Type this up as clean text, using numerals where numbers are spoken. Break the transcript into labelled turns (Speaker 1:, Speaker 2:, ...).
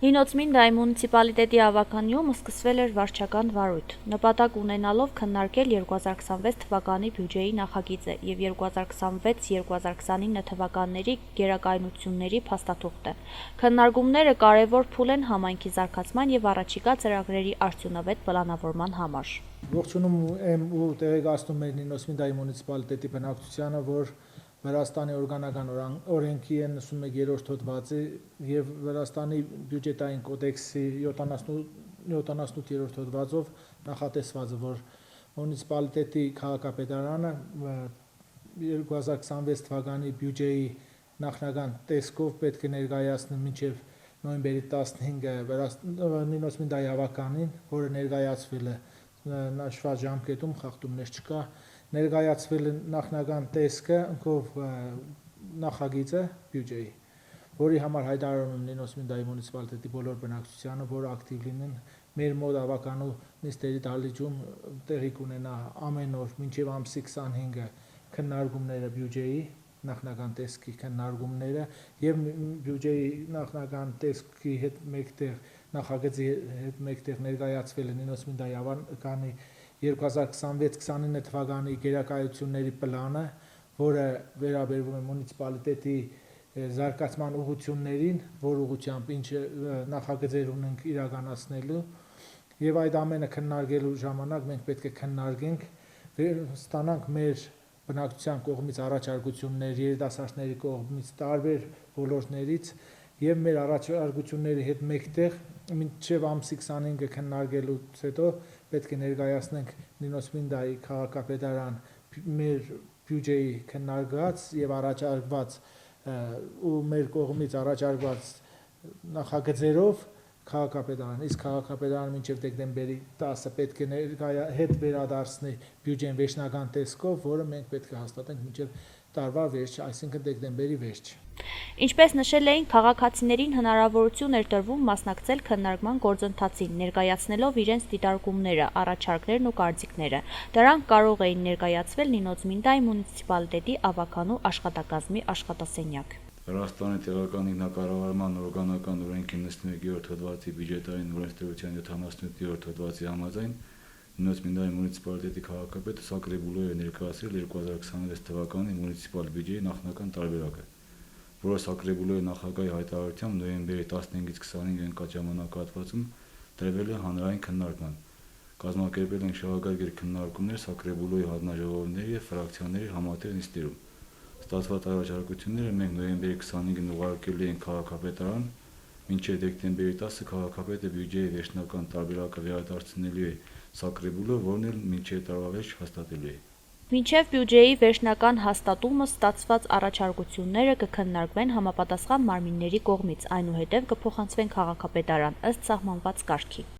Speaker 1: Նինոցմինդայի մունիցիպալիտետի ավականիում սկսվել էր վարչական վարույթ, նպատակ ունենալով քննարկել 2026 թվականի բյուջեի նախագիծը և 2026-2029 թվականների գերակայունությունների փաստաթուղթը։ Քննարկումները կարևոր փուլ են համայնքի զարգացման և առաջիկա ծրագրերի արդյունավետ պլանավորման համար։
Speaker 2: Ողջունում եմ ու տեղեկացնում եմ Նինոցմինդայի մունիցիպալիտետի բնակչությանը, որ Վրաստանի օրգանական օրենքի 91-րդ հոդվածի և Վրաստանի բյուջետային կոդեքսի 78-րդ հոդվածով նախատեսված է, որ մունիցիպալիտետի քաղաքապետարանը 2026 թվականի բյուջեի նախնական տեսքով պետք է ներկայացնի մինչև նոյեմբերի 15-ը Նինոցմինդայի ավականին, որը ներկայացվել է նշված ժամկետում, խախտումներ չկա, ներկայացվել է նախնական տեսքը, ընկով նախագիծը բյուջեի, որի համար հայտարարում եմ Նինոցմինդայի մունիցիպալիտետի բոլոր բնակչությանը, որ ակտիվ լինեն, մեր մոտ ավականու նիստերի դահլիճում տեղի կունենա ամեն օր մինչև ամսի 25-ը քննարկումները բյուջեի, նախնական տեսքի քննարկումները և բյուջեի նախնական տեսքի հետ մեկտեղ նախագծի հետ մեկտեղ ներկայացվել է Նինոցմինդայի ավականի 2026-29 թվականի գերակայությունների պլանը, որը վերաբերվում է մունիցիպալիտետի զարգացման ուղղություններին, որ ուղղությամբ ինչ նախագծեր ունենք իրականացնելու և այդ ամենը քննարկելու ժամանակ մենք պետք է քննարկենք, ստանանք մեր բնակչության կողմից առաջարկություններ, երիտասարդների կողմից տարբեր ոլորտներից և մեր առաջարկությունների հետ մեկտեղ մինչև ամսի 25-ը քննարկելուց հետո պետք է ներկայացնենք Նինոցմինդայի քաղաքապետարան մեր բյուջեի քննարկված և առաջարկված ու մեր կողմից առաջարկված նախագծերով քաղաքապետարան, իսկ քաղաքապետարանը մինչև դեկտեմբերի 10-ը պետք է հետ վերադարձնի բյուջեն վերջնական տեսքով, որը մենք պետք է հաստատենք մինչև տարվա վերջ, այսինքն դեկտեմբերի վերջ։
Speaker 1: Ինչպես նշել էին, քաղաքացիներին հնարավորություն էր տրվում մասնակցել քննարկման գործընթացին, ներկայացնելով իրենց դիտարկումները, առաջարկներն ու կարծիքները։ Դրանք կարող էին ներկայացվել Նինոցմինդայի մունիցիպալիտետի ավականու աշխատակազմի աշխատասենյակ։
Speaker 3: Վրաստանի տեղական ինքնակառավարման օրգանական օրենքի 91-րդ հոդվածի բյուջետային օրենսդրության 77-րդ հոդվածի համաձայն Նինոցմինդայի մունիցիպալիտետի քաղաքապետը Սակրեբուլոյը ներկայացրել 2026 թվականի մունիցիպալ բյուջեի նախնական տարբերակը, որը Սակրեբուլոյի նախագահի հայտարարությամբ նոյեմբերի 15-ից 25 ընկած ժամանակահատվածում տրվել է հանրային քննարկման։ Կազմակերպել են շահագրգիռ քննարկումներ Սակրեբուլոյի հանձնաժողովների և ֆրակցիաների համատեղ նիստերում։ Ստացված առաջարկությունները մենք նոյեմբերի 25-ին ուղարկելու ենք քաղաքապետարան, մինչև դեկտեմբերի 10-ը քաղաքապետը բյուջեի վերջնական տարբերակը վերադարձնելու է Սակրեբուլո, որն էլ մինչև տարվա վերջ հաստատելու է։
Speaker 1: Մինչև բյուջեի վերջնական հաստատումը ստացված առաջարկությունները կքննարկվեն համապատասխան մարմինների կողմից, այնուհետև կփոխանցվեն քաղաքապետարան ըստ սահմանված կարգի։